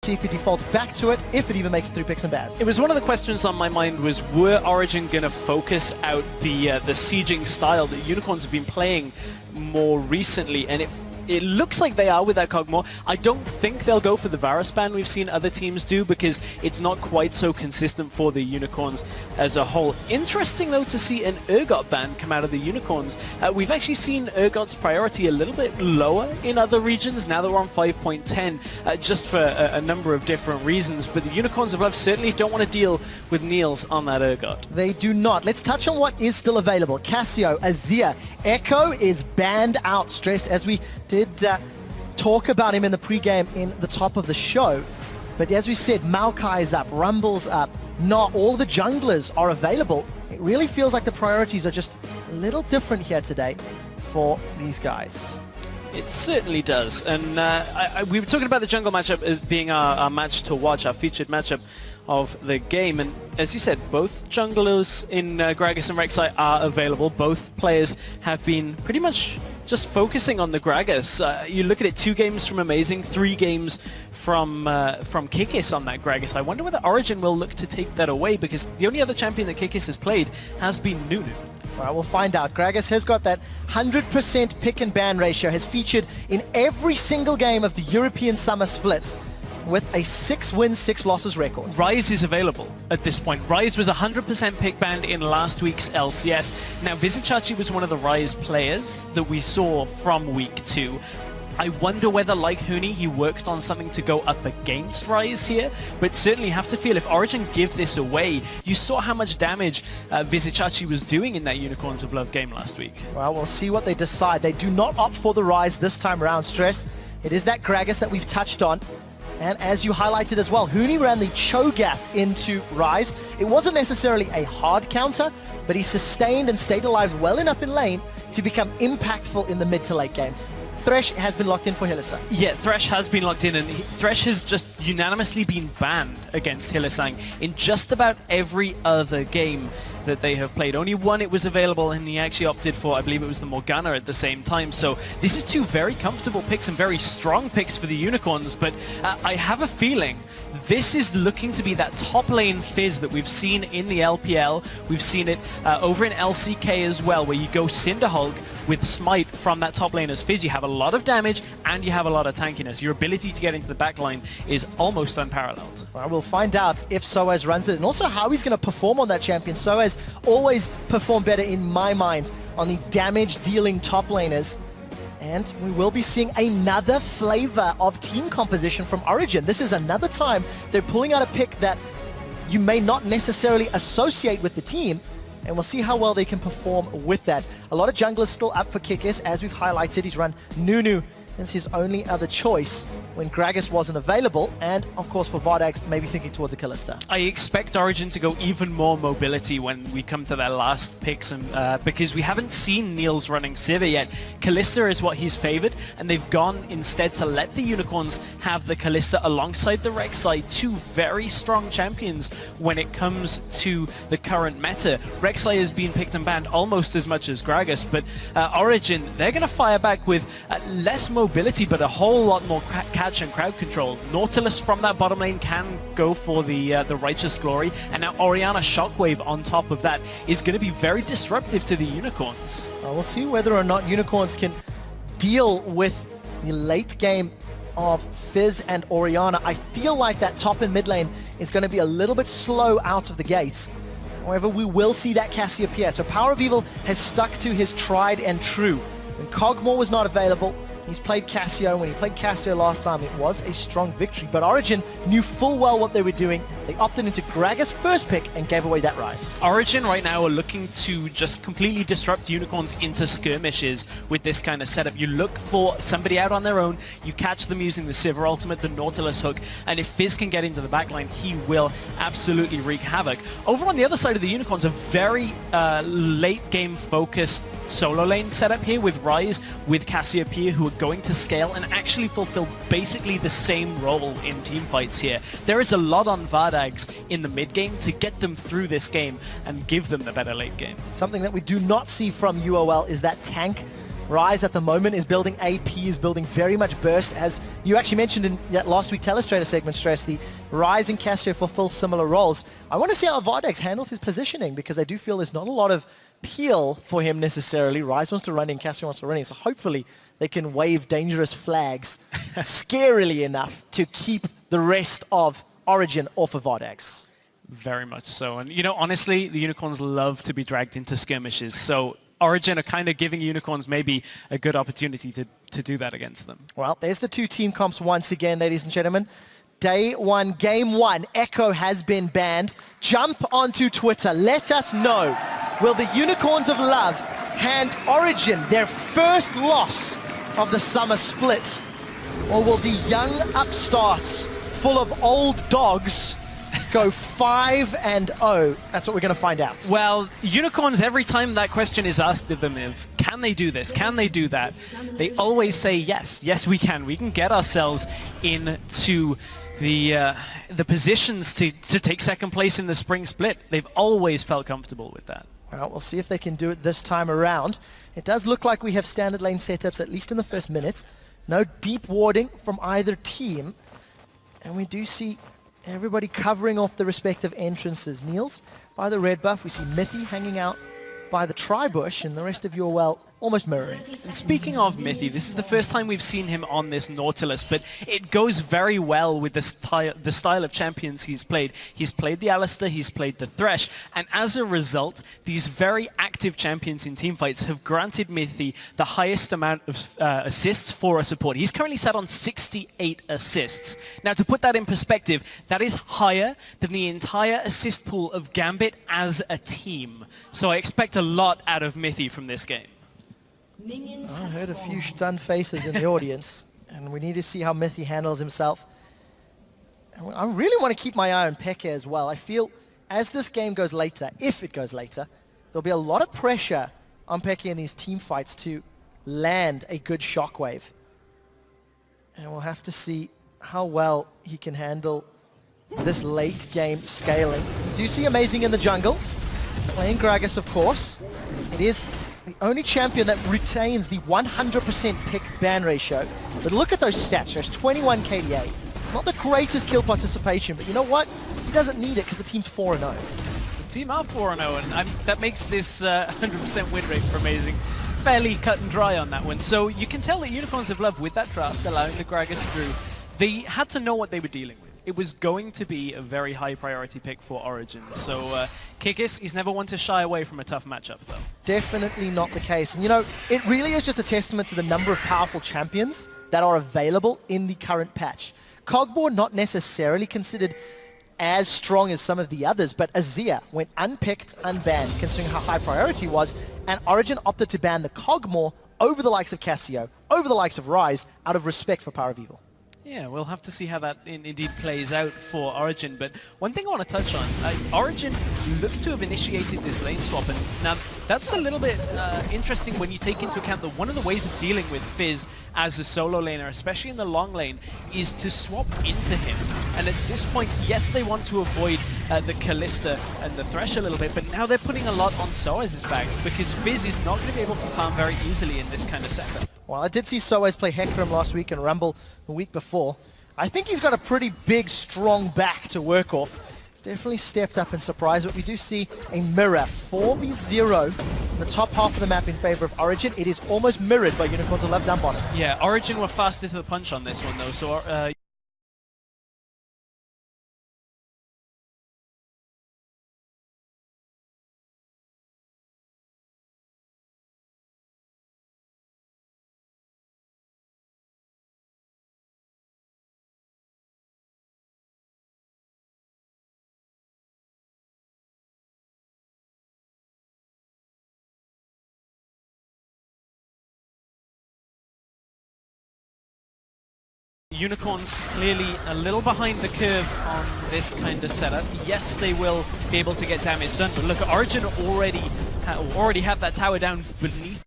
see if he defaults back to it, if it even makes it through picks and bans. It was one of the questions on my mind was, were Origin going to focus out the sieging style that Unicorns have been playing more recently, and it looks like they are with that Cogmore. I don't think they'll go for the Varus ban we've seen other teams do, because it's not quite so consistent for the Unicorns as a whole. Interesting though to see an Urgot ban come out of the Unicorns. We've actually seen Urgot's priority a little bit lower in other regions now that we're on 5.10, just for a number of different reasons, but the Unicorns of Love certainly don't want to deal with Niels on that Urgot. They do not. Let's touch on what is still available. Cassio, Azir, Echo is banned out. Stress, as we did talk about him in the pregame in the top of the show. But as we said, Maokai is up, Rumble's up. Not all the junglers are available. It really feels like the priorities are just a little different here today for these guys. It certainly does. And we were talking about the jungle matchup as being our match to watch, our featured matchup of the game. And as you said, both junglers in Gragas and Rek'Sai are available. Both players have been pretty much just focusing on the Gragas. You look at it, 2 games from Amazing, 3 games from Kikis on that Gragas. I wonder whether Origin will look to take that away, because the only other champion that Kikis has played has been Nunu. Well, we'll find out. Gragas has got that 100% pick and ban ratio, has featured in every single game of the European Summer Split, with a 6 wins, 6 losses record. Ryze is available at this point. Ryze was 100% pick banned in last week's LCS. Now, Vizicachi was one of the Ryze players that we saw from week 2. I wonder whether, like Huni, he worked on something to go up against Ryze here, but certainly have to feel if Origin give this away, you saw how much damage Vizicachi was doing in that Unicorns of Love game last week. Well, we'll see what they decide. They do not opt for the Ryze this time around, Stress. It is that Gragas that we've touched on. And as you highlighted as well, Huni ran the Cho'Gath into Ryze. It wasn't necessarily a hard counter, but he sustained and stayed alive well enough in lane to become impactful in the mid to late game. Thresh has been locked in for Hylissang. Yeah, Thresh has been locked in, and Thresh has just unanimously been banned against Hylissang in just about every other game that they have played. Only one it was available, and he actually opted for, I believe it was the Morgana at the same time. So this is 2 very comfortable picks and very strong picks for the Unicorns, but I have a feeling this is looking to be that top lane fizz that we've seen in the LPL. We've seen it over in LCK as well, where you go Cinderhulk with Smite from that top lane as fizz. You have a lot of damage and you have a lot of tankiness. Your ability to get into the backline is almost unparalleled. Well, we'll find out if Soaz runs it, and also how he's going to perform on that champion. Soaz always performed better in my mind on the damage-dealing top laners. And we will be seeing another flavor of team composition from Origin. This is another time they're pulling out a pick that you may not necessarily associate with the team, and we'll see how well they can perform with that. A lot of junglers still up for Kikis. As we've highlighted, he's run Nunu as his only other choice when Gragas wasn't available, and of course for Vardags, maybe thinking towards a Kalista. I expect Origin to go even more mobility when we come to their last picks, and because we haven't seen Niels running Sivir yet. Kalista is what he's favored, and they've gone instead to let the Unicorns have the Kalista alongside the Rek'Sai, 2 very strong champions when it comes to the current meta. Rek'Sai has been picked and banned almost as much as Gragas, but Origin, they're going to fire back with less mobility, but a whole lot more catch and crowd control. Nautilus from that bottom lane can go for the Righteous Glory, and now Orianna Shockwave on top of that is going to be very disruptive to the Unicorns. We'll see whether or not Unicorns can deal with the late game of Fizz and Orianna. I feel like that top and mid lane is going to be a little bit slow out of the gates. However, we will see that Cassie appear. So Power of Evil has stuck to his tried and true. When Cogmore was not available, he's played Cassio. When he played Cassio last time, it was a strong victory. But Origin knew full well what they were doing. They opted into Gragas' first pick and gave away that Ryze. Origin right now are looking to just completely disrupt Unicorns into skirmishes with this kind of setup. You look for somebody out on their own, you catch them using the Sivir ultimate, the Nautilus hook, and if Fizz can get into the backline, he will absolutely wreak havoc. Over on the other side of the Unicorns, a very late game focused solo lane setup here with Ryze, with Cassiopeia, who are going to scale and actually fulfill basically the same role in team fights here. There is a lot on Vardags in the mid game to get them through this game and give them the better late game. Something that we do not see from UOL is that tank Rise at the moment is building AP, is building very much burst, as you actually mentioned in that last week Telestrator segment, Stress, the Rise and Cassio fulfill similar roles. I want to see how Vardex handles his positioning, because I do feel there's not a lot of peel for him necessarily. Rise wants to run in, Cassio wants to run in, so hopefully they can wave dangerous flags scarily enough to keep the rest of Origin off of Vardex. Very much so. And, you know, honestly, the Unicorns love to be dragged into skirmishes, so Origin are kind of giving Unicorns maybe a good opportunity to do that against them. Well, there's the two team comps once again, ladies and gentlemen. Day one, game one, Echo has been banned. Jump onto Twitter, let us know. Will the Unicorns of Love hand Origin their first loss of the summer split? Or will the young upstarts, full of old dogs, go 5-0? That's what we're going to find out. Well, Unicorns, every time that question is asked of them, can they do this? Can they do that? They always say yes. Yes, we can. We can get ourselves into the positions to take second place in the spring split. They've always felt comfortable with that. Well, we'll see if they can do it this time around. It does look like we have standard lane setups, at least in the first minute. No deep warding from either team. And we do see everybody covering off the respective entrances. Niels by the red buff. We see Mithy hanging out by the tri-bush, and the rest of UOL almost mirroring. And speaking of Mithy, this is the first time we've seen him on this Nautilus, but it goes very well with the style of champions he's played. He's played the Alistar, he's played the Thresh, and as a result, these very active champions in teamfights have granted Mithy the highest amount of assists for a support. He's currently sat on 68 assists. Now, to put that in perspective, that is higher than the entire assist pool of Gambit as a team. So I expect a lot out of Mithy from this game. I heard a few stunned faces in the audience, and we need to see how Mithy handles himself. And I really want to keep my eye on Peke as well. I feel as this game goes later, if it goes later, there'll be a lot of pressure on Peke in these team fights to land a good shockwave. And we'll have to see how well he can handle this late game scaling. We do see Amazing in the jungle, playing Gragas, of course. It is the only champion that retains the 100% pick ban ratio. But look at those stats. There's 21 KDA. Not the greatest kill participation, but you know what? He doesn't need it because the team's 4-0. The team are 4-0, and that makes this 100% win rate for Amazing fairly cut and dry on that one. So you can tell that Unicorns have loved with that draft, allowing the Gragas through. They had to know what they were dealing with. It was going to be a very high priority pick for Origin. So Kikis, he's never one to shy away from a tough matchup, though. Definitely not the case. And you know, it really is just a testament to the number of powerful champions that are available in the current patch. Cogboard not necessarily considered as strong as some of the others, but Azir went unpicked, unbanned, considering how high priority was, and Origin opted to ban the Cogmore over the likes of Cassio, over the likes of Rise, out of respect for Power of Evil. Yeah, we'll have to see how that indeed plays out for Origin, but one thing I want to touch on, Origin look to have initiated this lane swap, and now that's a little bit interesting when you take into account that one of the ways of dealing with Fizz as a solo laner, especially in the long lane, is to swap into him. And at this point, yes, they want to avoid the Kalista and the Thresh a little bit, but now they're putting a lot on Soaz's back, because Fizz is not going to be able to farm very easily in this kind of setup. Well, I did see Soaz play Hecarim last week and Rumble the week before. I think he's got a pretty big, strong back to work off. Definitely stepped up in surprise, but we do see a mirror 4v0 in the top half of the map in favor of Origin. It is almost mirrored by Unicorns of Love down bottom. Yeah, Origin were faster to the punch on this one, though, so Unicorns clearly a little behind the curve on this kind of setup. Yes, they will be able to get damage done, but look, Origin already have that tower down beneath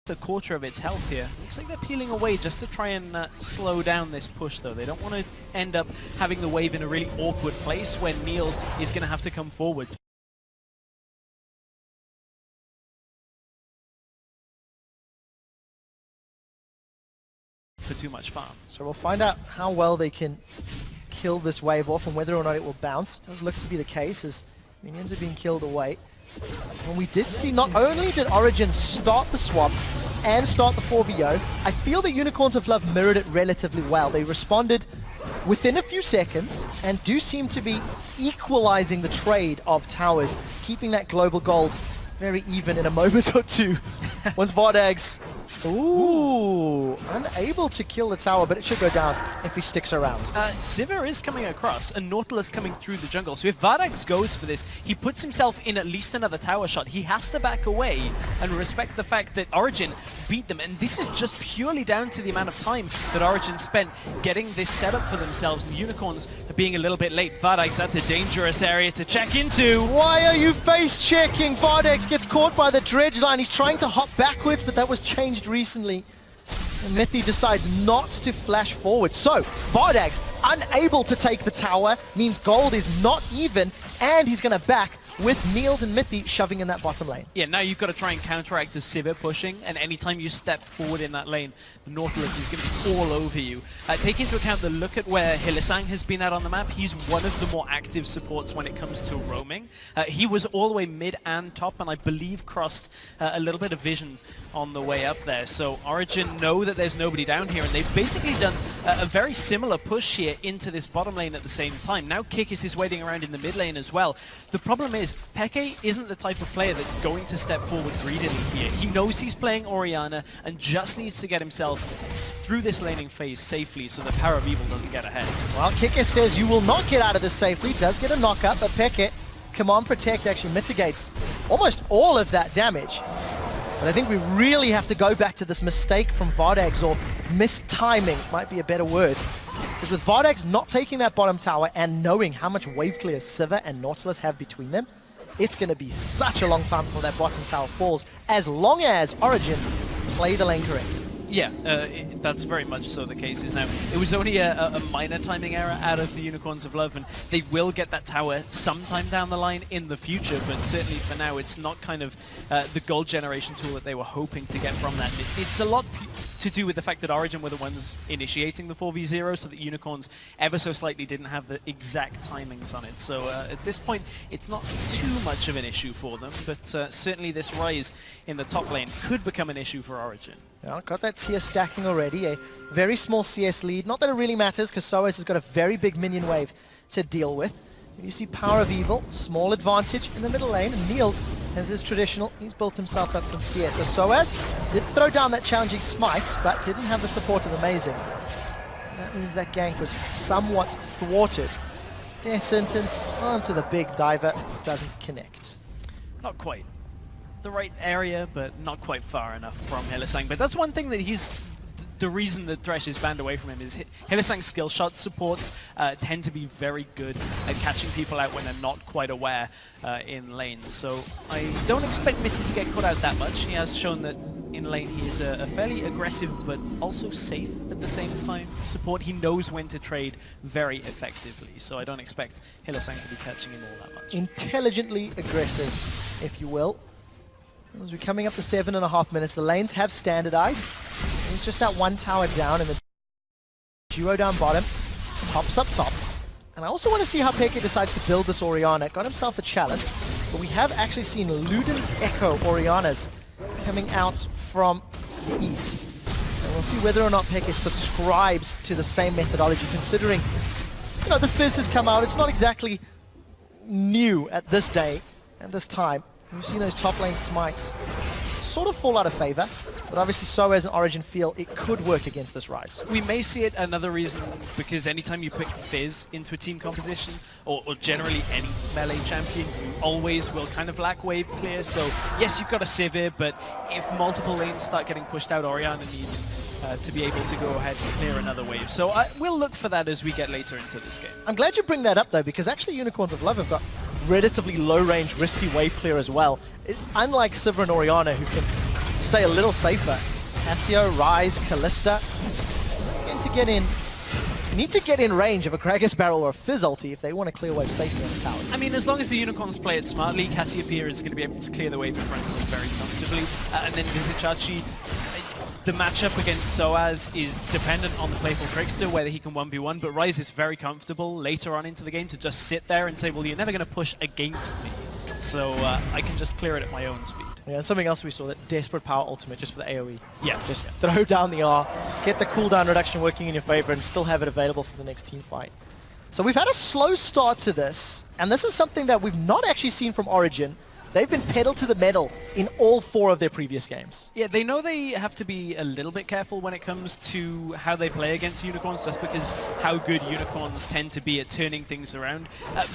a quarter of its health here. Looks like they're peeling away just to try and slow down this push, though. They don't want to end up having the wave in a really awkward place when Niels is going to have to come forward. for too much farm. So we'll find out how well they can kill this wave off and whether or not it will bounce. It does look to be the case as minions are being killed away. And we did see not only did Origin start the swap and start the 4VO, I feel the Unicorns of Love mirrored it relatively well. They responded within a few seconds and do seem to be equalizing the trade of towers, keeping that global gold very even in a moment or two. Once Vardags, unable to kill the tower, but it should go down if he sticks around. SIEU is coming across, and Nautilus coming through the jungle. So if Vardags goes for this, he puts himself in at least another tower shot. He has to back away and respect the fact that Origin beat them, and this is just purely down to the amount of time that Origin spent getting this set up for themselves, and the Unicorns are being a little bit late. Vardags, that's a dangerous area to check into. Why are you face checking? Vardags gets caught by the dredge line. He's trying to hop backwards, but that was changed recently. And Mithy decides not to flash forward. So, Vardags, unable to take the tower, means gold is not even, and he's going to back with Niels and Mithy shoving in that bottom lane. Yeah, now you've got to try and counteract the SIEU pushing, and anytime you step forward in that lane, the Nautilus is going to be all over you. Take into account the look at where Hylissang has been at on the map. He's one of the more active supports when it comes to roaming. He was all the way mid and top, and I believe crossed a little bit of vision on the way up there. So Origin know that there's nobody down here, and they've basically done a very similar push here into this bottom lane at the same time. Now Kikis is waiting around in the mid lane as well. The problem is, Peke isn't the type of player that's going to step forward greedily here. He knows he's playing Orianna and just needs to get himself through this laning phase safely so the Power of Evil doesn't get ahead. Well, Kikis says you will not get out of this safely. Does get a knock up, but Peke, Command Protect actually mitigates almost all of that damage. But I think we really have to go back to this mistake from Vardags, or mistiming might be a better word. Because with Vardags not taking that bottom tower and knowing how much wave clear SIEU and Nautilus have between them, it's going to be such a long time before that bottom tower falls, as long as Origin play the lane correctly. Yeah, that's very much so the case is now. It was only a minor timing error out of the Unicorns of Love, and they will get that tower sometime down the line in the future, but certainly for now it's not kind of the gold generation tool that they were hoping to get from that. It's a lot to do with the fact that Origin were the ones initiating the 4v0, so that Unicorns ever so slightly didn't have the exact timings on it. So at this point, it's not too much of an issue for them, but certainly this rise in the top lane could become an issue for Origin. Yeah, got that tier stacking already, a very small CS lead. Not that it really matters, because Soaz has got a very big minion wave to deal with. You see Power of Evil, small advantage in the middle lane, and Niels, as is traditional, he's built himself up some CS. So Soaz did throw down that challenging smite, but didn't have the support of Amazing. That means that gank was somewhat thwarted. Death Sentence onto the big diver, doesn't connect. Not quite the right area, but not quite far enough from Hylissang. But that's one thing that he's... The reason that Thresh is banned away from him is Hylissang's skill shot supports tend to be very good at catching people out when they're not quite aware in lane. So I don't expect Mithy to get caught out that much. He has shown that in lane he is a fairly aggressive but also safe at the same time support. He knows when to trade very effectively, so I don't expect Hylissang to be catching him all that much. Intelligently aggressive, if you will. As we're coming up to 7.5 minutes, the lanes have standardized. It's just that one tower down and the duo down bottom, pops up top. And I also want to see how Peke decides to build this Orianna. Got himself a chalice, but we have actually seen Luden's Echo Oriannas coming out from the east. And we'll see whether or not Peke subscribes to the same methodology, considering, you know, the Fizz has come out. It's not exactly new at this day and this time. We've seen those top lane smites sort of fall out of favor, but obviously Soaz and Origin feel it could work against this rise. We may see it another reason, because anytime you put Fizz into a team composition, or generally any melee champion, you always will kind of lack wave clear. So yes, you've got a SIEU, but if multiple lanes start getting pushed out, Orianna needs to be able to go ahead and clear another wave. So we'll look for that as we get later into this game. I'm glad you bring that up though, because actually Unicorns of Love have got relatively low-range, risky wave clear as well. Unlike SIEU and Orianna, who can stay a little safer. Cassio, Ryze, Kalista need to get in range of a Gragas Barrel or a Fizz ulti if they want to clear wave safely on the towers. I mean, as long as the Unicorns play it smartly, Cassiopeia is going to be able to clear the wave in front of them very comfortably. And then Vizicachi, the matchup against Soaz is dependent on the playful Trickster, whether he can 1v1, but Ryze is very comfortable later on into the game to just sit there and say, well, you're never going to push against me, so I can just clear it at my own speed. Yeah, and something else we saw, that desperate power ultimate just for the AoE. Yeah. Just throw down the R, get the cooldown reduction working in your favor, and still have it available for the next team fight. So we've had a slow start to this, and this is something that we've not actually seen from Origin. They've been pedal to the metal in all 4 of their previous games. Yeah, they know they have to be a little bit careful when it comes to how they play against Unicorns, just because how good Unicorns tend to be at turning things around.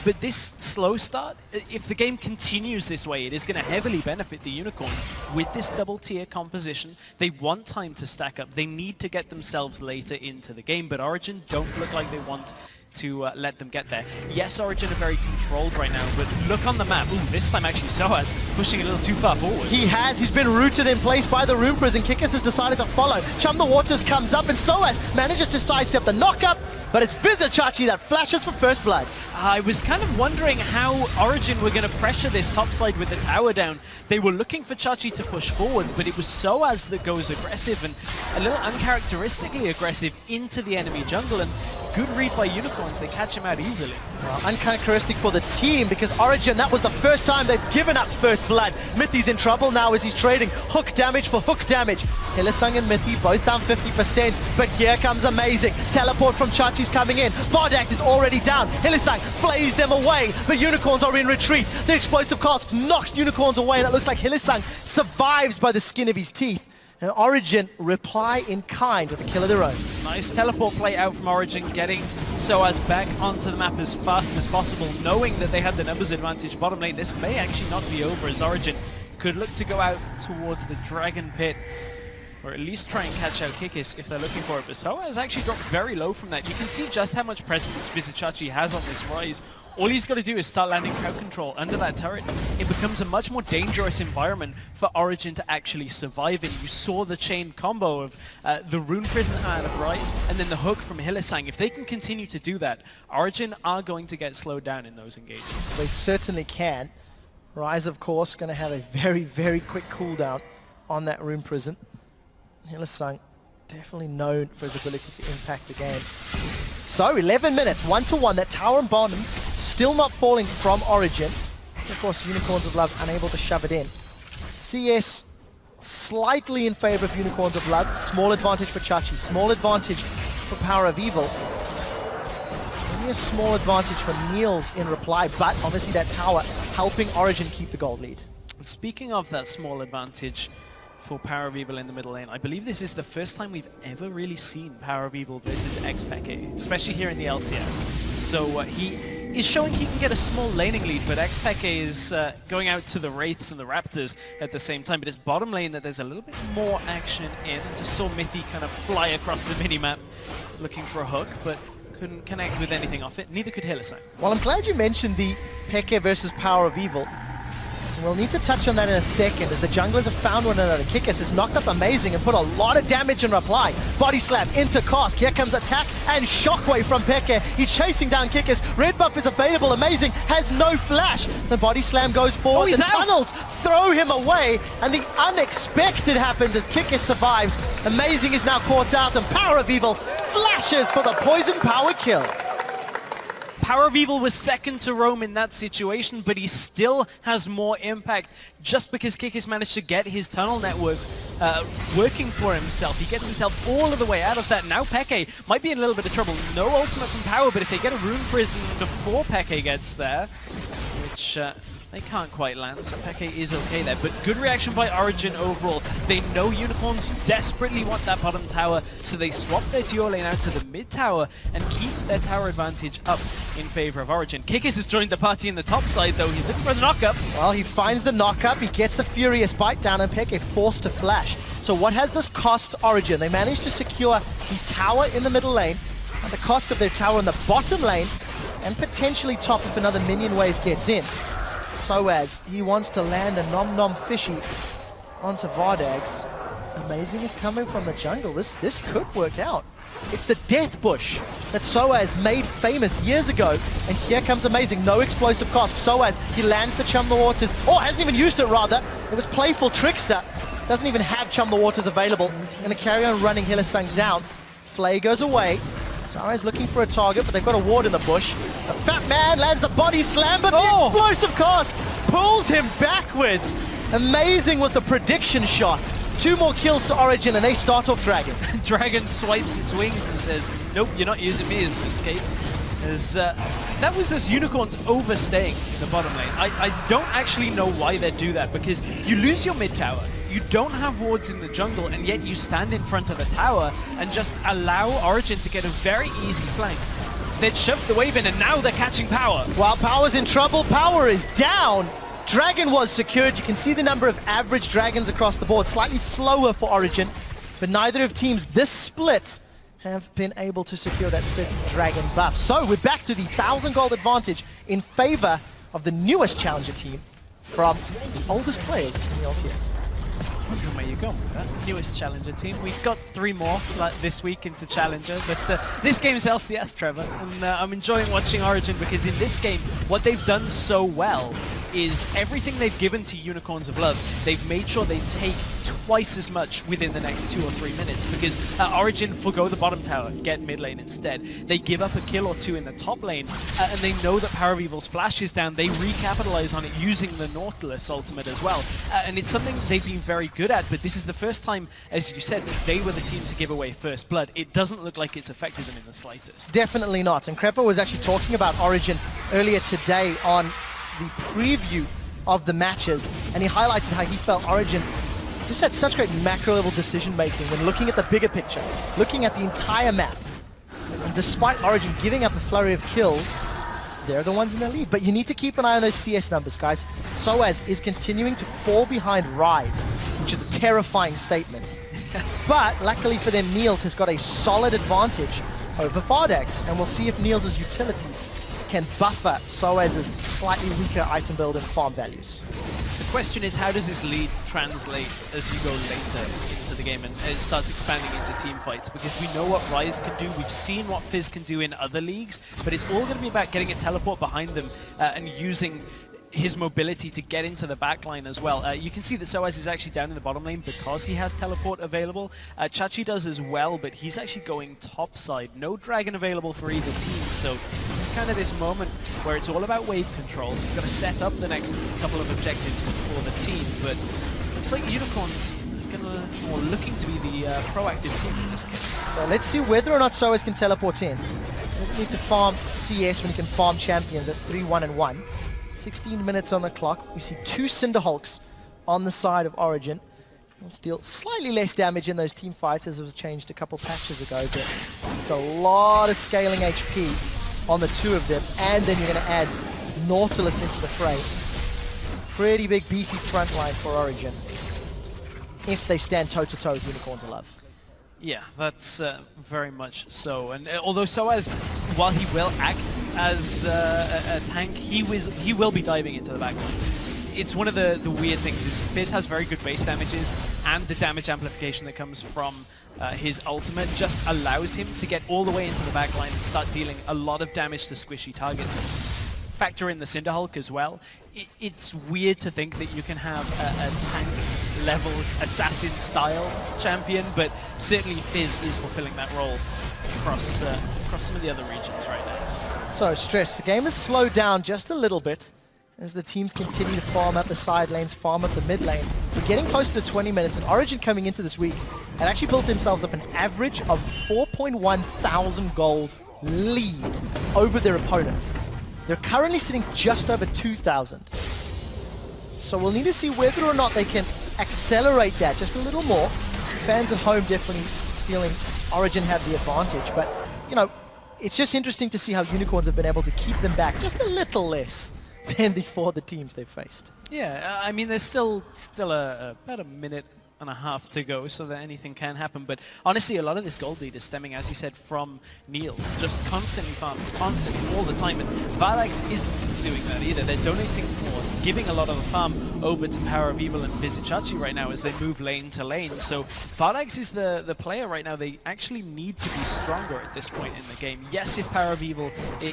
But this slow start, if the game continues this way, it is going to heavily benefit the Unicorns. With this double-tier composition, they want time to stack up. They need to get themselves later into the game, but Origin don't look like they want to let them get there. Yes, Origin are very controlled right now, but look on the map. Ooh, this time actually Soaz pushing a little too far forward. He's been rooted in place by the Rune Prison. Kikis has decided to follow. Chum the Waters comes up and Soaz manages to sidestep the knockup, but it's Vizichachi that flashes for first blood. I was kind of wondering how Origin were going to pressure this top side with the tower down. They were looking for Chachi to push forward, but it was Soaz that goes aggressive and a little uncharacteristically aggressive into the enemy jungle, and good read by Unicorns. They catch him out easily. Uncharacteristic for the team, because Origin, that was the first time they've given up first blood. Mithy's in trouble now as he's trading hook damage for hook damage. Hylissang and Mithy both down 50%, but here comes Amazing. Teleport from Chachi's coming in. Vardax is already down. Hylissang flays them away, but Unicorns are in retreat. The explosive cask knocks Unicorns away, and it looks like Hylissang survives by the skin of his teeth. And Origin reply in kind with a kill of their own. Nice teleport play out from Origin, getting Soaz back onto the map as fast as possible, knowing that they had the numbers advantage bottom lane. This may actually not be over, as Origin could look to go out towards the Dragon Pit, or at least try and catch out Kikis if they're looking for it. But Soaz actually dropped very low from that. You can see just how much presence Vizichachi has on this Ryze. All he's got to do is start landing crowd control under that turret. It becomes a much more dangerous environment for Origin to actually survive in. You saw the chain combo of the Rune Prison out of Ryze and then the hook from Hylissang. If they can continue to do that, Origin are going to get slowed down in those engagements. They certainly can. Ryze, of course, going to have a very, very quick cooldown on that Rune Prison. Hylissang, definitely known for his ability to impact the game. So, 11 minutes, 1-1. That tower and bottom still not falling from Origin. Of course, Unicorns of Love unable to shove it in. CS slightly in favor of Unicorns of Love. Small advantage for Chachi. Small advantage for Power of Evil. Only a small advantage for Niels in reply, but obviously that tower helping Origin keep the gold lead. And speaking of that small advantage for Power of Evil in the middle lane, I believe this is the first time we've ever really seen Power of Evil versus XPeke, especially here in the LCS. So he is showing he can get a small laning lead, but XPeke is going out to the Wraiths and the Raptors at the same time. But it's bottom lane that there's a little bit more action in. Just saw Mithy kind of fly across the minimap looking for a hook, but couldn't connect with anything off it. Neither could Hylissang. Well, I'm glad you mentioned the Peke versus Power of Evil. We'll need to touch on that in a second, as the junglers have found one another. Kikis has knocked up Amazing and put a lot of damage in reply. Body slam into Cask. Here comes attack and shockwave from Peke. He's chasing down Kikis. Red buff is available. Amazing has no flash. The body slam goes forward. The tunnels throw him away, and the unexpected happens as Kikis survives. Amazing is now caught out, and Power of Evil flashes for the poison power kill. Power of Evil was second to Rome in that situation, but he still has more impact just because Kikis managed to get his tunnel network working for himself. He gets himself all of the way out of that. Now Peke might be in a little bit of trouble. No ultimate from Power, but if they get a Rune Prison before Peke gets there, which they can't quite land, so Peke is okay there. But good reaction by Origin overall. They know Unicorns desperately want that bottom tower, so they swap their duo lane out to the mid tower and keep their tower advantage up in favor of Origin. Kikis has joined the party in the top side though. He's looking for the knockup. Well, he finds the knockup, he gets the Furious Bite down, and Peke forced to flash. So what has this cost Origin? They managed to secure the tower in the middle lane, at the cost of their tower in the bottom lane, and potentially top if another minion wave gets in. Soaz, he wants to land a Nom Nom Fishy onto Vardax. Amazing is coming from the jungle. This could work out. It's the Death Bush that Soaz made famous years ago, and here comes Amazing. No explosive cost. Soaz, he lands the Chum the Waters, or hasn't even used it rather. It was playful Trickster. Doesn't even have Chum the Waters available. Gonna carry on running Hylissang down. Flay goes away. Sare's looking for a target, but they've got a ward in the bush. The fat man lands the body slam, but the explosive cast pulls him backwards. Amazing with the prediction shot. 2 more kills to Origin, and they start off Dragon. Dragon swipes its wings and says, nope, you're not using me as an escape. As, that was just Unicorns overstaying the bottom lane. I don't actually know why they do that, because you lose your mid tower. You don't have wards in the jungle, and yet you stand in front of a tower and just allow Origin to get a very easy flank. They'd shoved the wave in, and now they're catching power. While Power's in trouble, Power is down. Dragon was secured. You can see the number of average dragons across the board. Slightly slower for Origin, but neither of teams this split have been able to secure that 5th dragon buff. So we're back to the 1,000 gold advantage in favor of the newest challenger team from the oldest players in the LCS. Wondering where you're going with that. Newest challenger team. We've got 3 more this week into challenger, but this game is LCS, Trevor, and I'm enjoying watching Origin because in this game, what they've done so well is everything they've given to Unicorns of Love, they've made sure they take twice as much within the next 2 or 3 minutes, because Origin forgo the bottom tower, get mid lane instead. They give up a kill or 2 in the top lane, and they know that Power of Evil's flash is down. They recapitalize on it using the Nautilus ultimate as well, and it's something they've been very good at, but this is the first time, as you said, that they were the team to give away first blood. It doesn't look like it's affected them in the slightest. Definitely not, and Crepa was actually talking about Origin earlier today on the preview of the matches, and he highlighted how he felt Origin just had such great macro level decision making when looking at the bigger picture, looking at the entire map. And despite Origin giving up a flurry of kills, they're the ones in the lead. But you need to keep an eye on those CS numbers, guys. Soaz is continuing to fall behind Rise, which is a terrifying statement. But luckily for them, Niels has got a solid advantage over Fardex, and we'll see if Niels' utility can buffer Soaz's slightly weaker item build and farm values. The question is, how does this lead translate as you go later into the game and it starts expanding into team fights? Because we know what Rise can do, we've seen what Fizz can do in other leagues, but it's all going to be about getting a teleport behind them and using his mobility to get into the backline as well. You can see that Soaz is actually down in the bottom lane because he has teleport available. Chachi does as well, but he's actually going top side. No dragon available for either team, so this is kind of this moment where it's all about wave control. You've got to set up the next couple of objectives for the team, but looks like Unicorns are looking to be the proactive team in this case. So let's see whether or not Soaz can teleport in. He doesn't need to farm CS when he can farm champions at 3-1 and 1. 16 minutes on the clock. We see 2 Cinderhulks on the side of Origin. They'll deal slightly less damage in those team fights as it was changed a couple patches ago, but it's a lot of scaling HP on the 2 of them, and then you're going to add Nautilus into the fray. Pretty big beefy front line for Origin if they stand toe-to-toe with Unicorns of Love. Yeah, that's very much so. And although Soaz, while he will act as a tank, he will be diving into the backline. It's one of the weird things is Fizz has very good base damages, and the damage amplification that comes from his ultimate just allows him to get all the way into the backline and start dealing a lot of damage to squishy targets. Factor in the Cinderhulk as well. It's weird to think that you can have a tank-level assassin-style champion, but certainly Fizz is fulfilling that role across some of the other regions right now. So, Stress, the game has slowed down just a little bit as the teams continue to farm up the side lanes, farm up the mid lane. We're getting closer to 20 minutes, and Origin coming into this week and actually built themselves up an average of 4.1 thousand gold lead over their opponents. They're currently sitting just over 2,000. So we'll need to see whether or not they can accelerate that just a little more. Fans at home definitely feeling Origin have the advantage, but, you know, it's just interesting to see how Unicorns have been able to keep them back just a little less than before the teams they've faced. Yeah, I mean, there's still about a minute and a half to go, so that anything can happen. But honestly, a lot of this gold lead is stemming, as you said, from Niels, just constantly farming, constantly, all the time. And Varlax isn't doing that either. They're donating more, giving a lot of the farm over to Power of Evil and Vizichachi right now as they move lane to lane. So Varlax is the player right now. They actually need to be stronger at this point in the game. Yes, if Power of Evil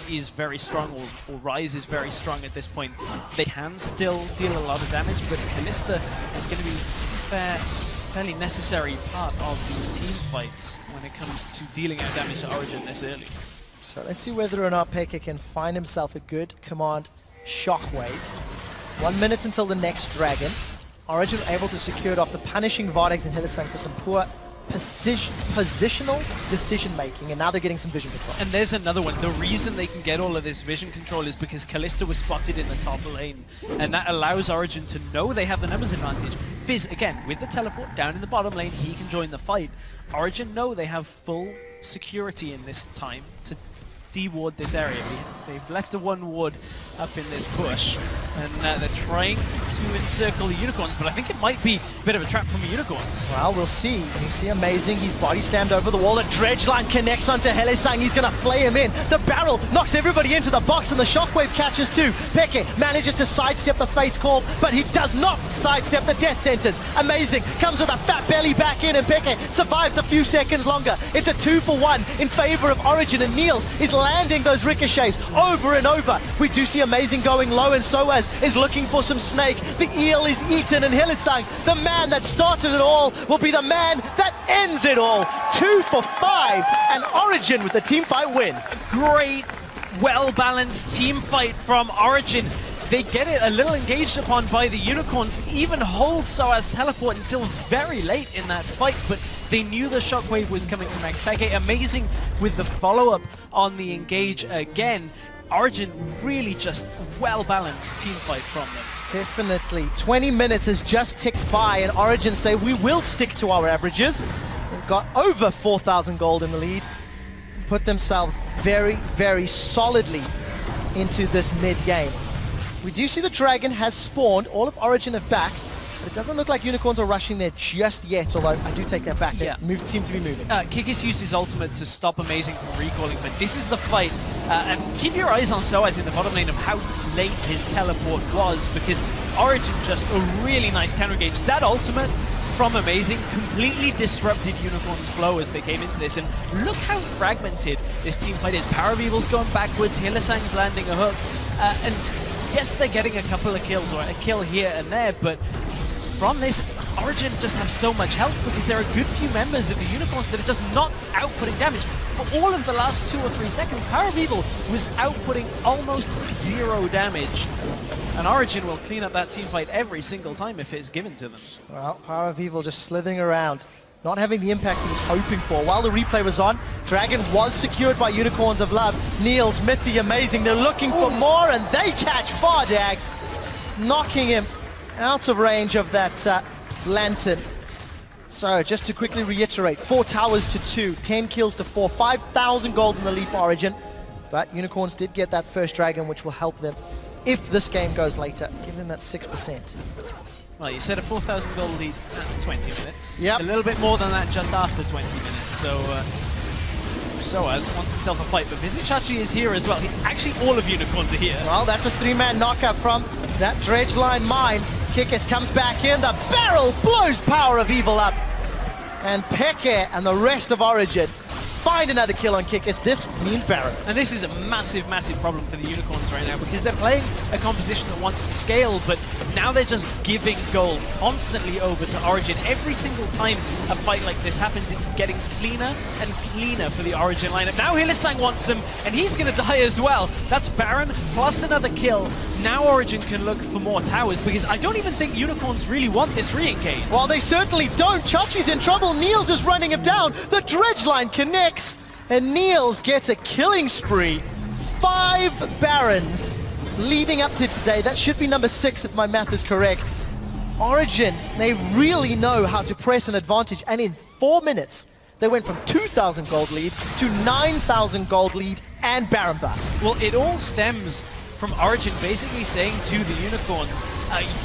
is very strong, or Rise is very strong at this point, they can still deal a lot of damage, but Kalista is going to be fairly necessary part of these team fights when it comes to dealing out damage to Origin this early. So let's see whether or not Pekka can find himself a good command shockwave. 1 minute until the next dragon. Origin able to secure it after punishing Vardex and Hylissang for some poor positional decision making, and now they're getting some vision control. And there's another one. The reason they can get all of this vision control is because Kalista was spotted in the top lane, and that allows Origin to know they have the numbers advantage. Fizz, again, with the teleport down in the bottom lane, he can join the fight. Origin know they have full security in this time to de-ward this area. They've left a 1 ward up in this bush, and they're trying to encircle the unicorns, but I think it might be a bit of a trap from the unicorns. Well, we'll see. You see Amazing, he's body slammed over the wall. The dredge line connects onto Hylissang. He's gonna flay him in. The barrel knocks everybody into the box, and the shockwave catches too. Peke manages to sidestep the Fate's Call, but he does not sidestep the death sentence. Amazing comes with a fat belly back in, and Peke survives a few seconds longer. It's a 2-for-1 in favor of Origin, and Niels is landing those ricochets over and over. We do see Amazing going low, and Soaz is looking for some snake. The eel is eaten, and Hylissang, the man that started it all, will be the man that ends it all. 2 for 5, and Origin with the team fight win. Great, well-balanced team fight from Origin. They get it a little engaged upon by the unicorns, even hold Soaz teleport until very late in that fight, but they knew the shockwave was coming from XPeke. Amazing with the follow-up on the engage again. Origin really just well-balanced team fight from them. Definitely. 20 minutes has just ticked by, and Origin say we will stick to our averages. They've got over 4,000 gold in the lead. Put themselves very, very solidly into this mid-game. We do see the dragon has spawned. All of Origin have backed, but it doesn't look like unicorns are rushing there just yet, although I do take that back. They seem to be moving. Kikis used his ultimate to stop Amazing from recalling, but this is the fight. And keep your eyes on Soaz in the bottom lane of how late his teleport was, because Origin just a really nice counter engage. That ultimate from Amazing completely disrupted Unicorn's flow as they came into this, and look how fragmented this team fight is. Power of Evil's going backwards, Hylissang's landing a hook, and yes, they're getting a couple of kills, or a kill here and there, but from this, Origin just have so much health because there are a good few members of the Unicorns that are just not outputting damage. For all of the last 2 or 3 seconds, Power of Evil was outputting almost 0 damage. And Origin will clean up that team fight every single time if it's given to them. Well, Power of Evil just slithering around, not having the impact he was hoping for. While the replay was on, Dragon was secured by Unicorns of Love. Niels, Mythy, Amazing, they're looking for more, and they catch Vardags, knocking him out of range of that lantern. So, just to quickly reiterate, 4 towers to 2, 10 kills to 4, 5,000 gold in the lead for Origin. But Unicorns did get that first dragon, which will help them if this game goes later. Give them that 6%. Well, you said a 4,000 gold lead at 20 minutes. Yep. A little bit more than that just after 20 minutes. So, Soaz wants himself a fight, but Vizichachi is here as well. Actually, all of Unicorns are here. Well, that's a 3-man knockup from that dredge line mine. Kikis comes back in, the barrel blows Power of Evil up. And Peke and the rest of Origin find another kill on Kikis. This means Baron. And this is a massive, massive problem for the Unicorns right now, because they're playing a composition that wants to scale, but now they're just giving gold constantly over to Origin. Every single time a fight like this happens, it's getting cleaner and cleaner for the Origin lineup. Now Hylissang wants him, and he's going to die as well. That's Baron plus another kill. Now Origin can look for more towers, because I don't even think Unicorns really want this re-engage. Well, they certainly don't. Chachi's in trouble. Niels is running him down. The dredge line connects, and Niels gets a killing spree. 5 Barons leading up to today. That should be number 6 if my math is correct. Origin, they really know how to press an advantage, and in 4 minutes, they went from 2,000 gold lead to 9,000 gold lead and Baron back. Well, it all stems from Origin basically saying to the Unicorns,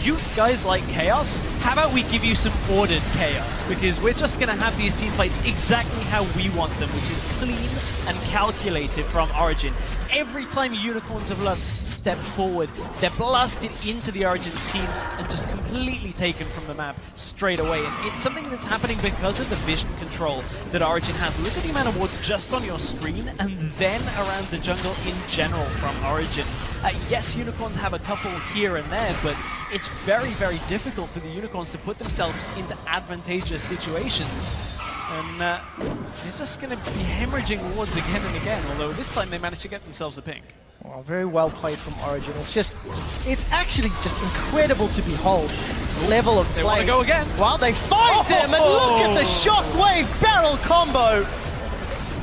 you guys like chaos? How about we give you some ordered chaos? Because we're just going to have these team fights exactly how we want them, which is clean and calculated from Origin. Every time Unicorns of Love step forward, they're blasted into the Origin team and just completely taken from the map straight away. And it's something that's happening because of the vision control that Origin has. Look at the amount of wards just on your screen and then around the jungle in general from Origin. Yes, Unicorns have a couple here and there, but it's very, very difficult for the Unicorns to put themselves into advantageous situations. And they're just going to be hemorrhaging wards again and again, although this time they managed to get themselves a pink. Well, very well played from Origin. It's actually just incredible to behold the level of play. They want to go again. Well, they find them, and look at the shockwave barrel combo.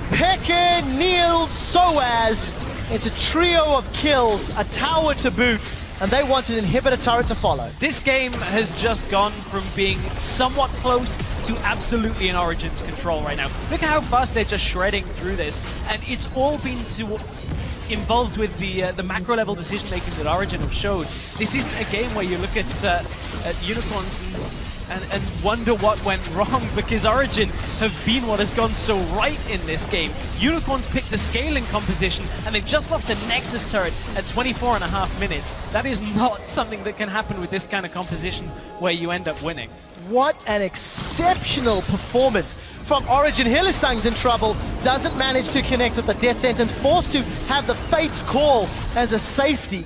Peke, Niels, Soaz. It's a trio of kills, a tower to boot, and they want an inhibitor turret to follow. This game has just gone from being somewhat close to absolutely in Origin's control right now. Look at how fast they're just shredding through this, and it's all been involved with the macro level decision making that Origin have showed. This isn't a game where you look at Unicorns and wonder what went wrong, because Origin have been what has gone so right in this game. Unicorns picked a scaling composition and they've just lost a Nexus turret at 24.5 minutes. That is not something that can happen with this kind of composition where you end up winning. What an exceptional performance from Origin. Hylissang's in trouble, doesn't manage to connect with the death sentence, forced to have the Fate's Call as a safety.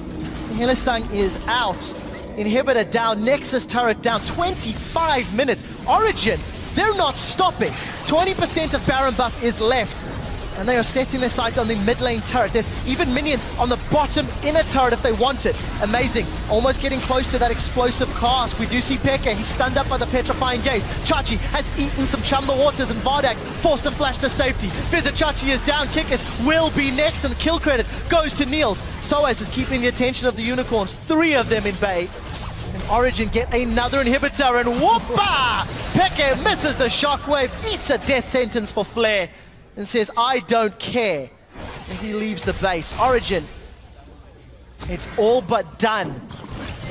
Hylissang is out. Inhibitor down, Nexus turret down, 25 minutes. Origin, they're not stopping. 20% of Baron buff is left, and they are setting their sights on the mid lane turret. There's even minions on the bottom inner turret if they want it. Amazing, almost getting close to that explosive cast. We do see Peke, he's stunned up by the petrifying gaze. Chachi has eaten some Chum the Waters, and Vardax forced to flash to safety. Visit Chachi is down, Kickus will be next, and the kill credit goes to Niels. Soaz is keeping the attention of the Unicorns, 3 of them in bay. And Origin get another inhibitor, and whoopa! Peke misses the shockwave, eats a death sentence for Flare, and says, I don't care, as he leaves the base. Origin, it's all but done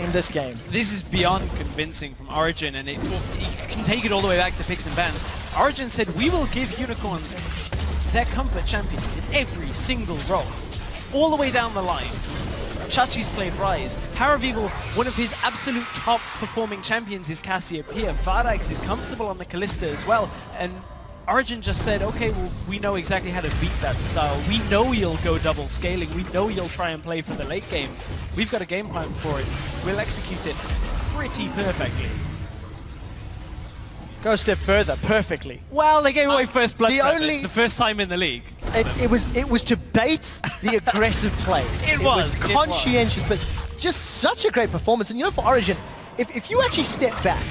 in this game. This is beyond convincing from Origin, and you can take it all the way back to picks and bans. Origin said, we will give Unicorns their comfort champions in every single role, all the way down the line. Chachi's played Rise. Haravival, one of his absolute top performing champions, is Cassiopeia. Vardax is comfortable on the Kalista as well, and Origin just said, okay, well, we know exactly how to beat that style. We know you'll go double scaling. We know you'll try and play for the late game. We've got a game plan for it. We'll execute it pretty perfectly. Go a step further, perfectly. Well, they gave away first blood. The first time in the league. It was to bait the aggressive play. It was conscientious, but just such a great performance. And you know, for Origin, if you actually step back,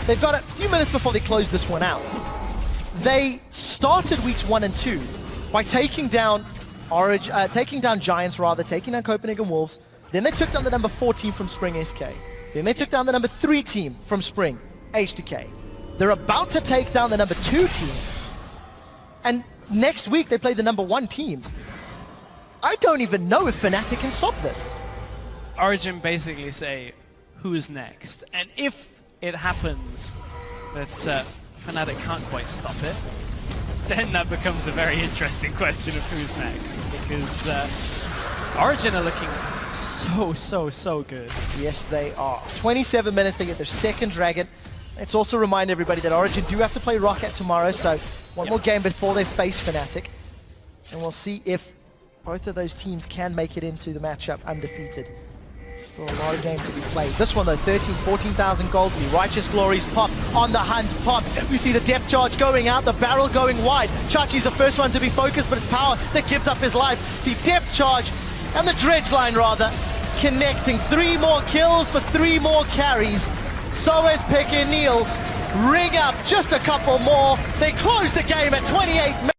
they've got a few minutes before they close this one out. They started weeks 1 and 2 by taking down taking down Giants, taking down Copenhagen Wolves. Then they took down the number 4 team from Spring, SK. Then they took down the number 3 team from Spring, H2K. They're about to take down the number 2 team. And next week they play the number 1 team. I don't even know if Fnatic can stop this. Origin basically say, who's next? And if it happens that Fnatic can't quite stop it, then that becomes a very interesting question of who's next, because Origin are looking so good. Yes, they are. 27 minutes, they get their second Dragon. Let's also remind everybody that Origin do have to play Rocket tomorrow, so one more game before they face Fnatic. And we'll see if both of those teams can make it into the matchup undefeated. Still a lot of game to be played. This one though, 14,000 gold. The Righteous Glories pop, on the hunt pop. We see the depth charge going out, the barrel going wide. Chachi's the first one to be focused, but it's power that gives up his life. The depth charge, and the dredge line rather, connecting. 3 more kills for 3 more carries. Soaz, Peke, Niels ring up just a couple more. They close the game at 28 minutes.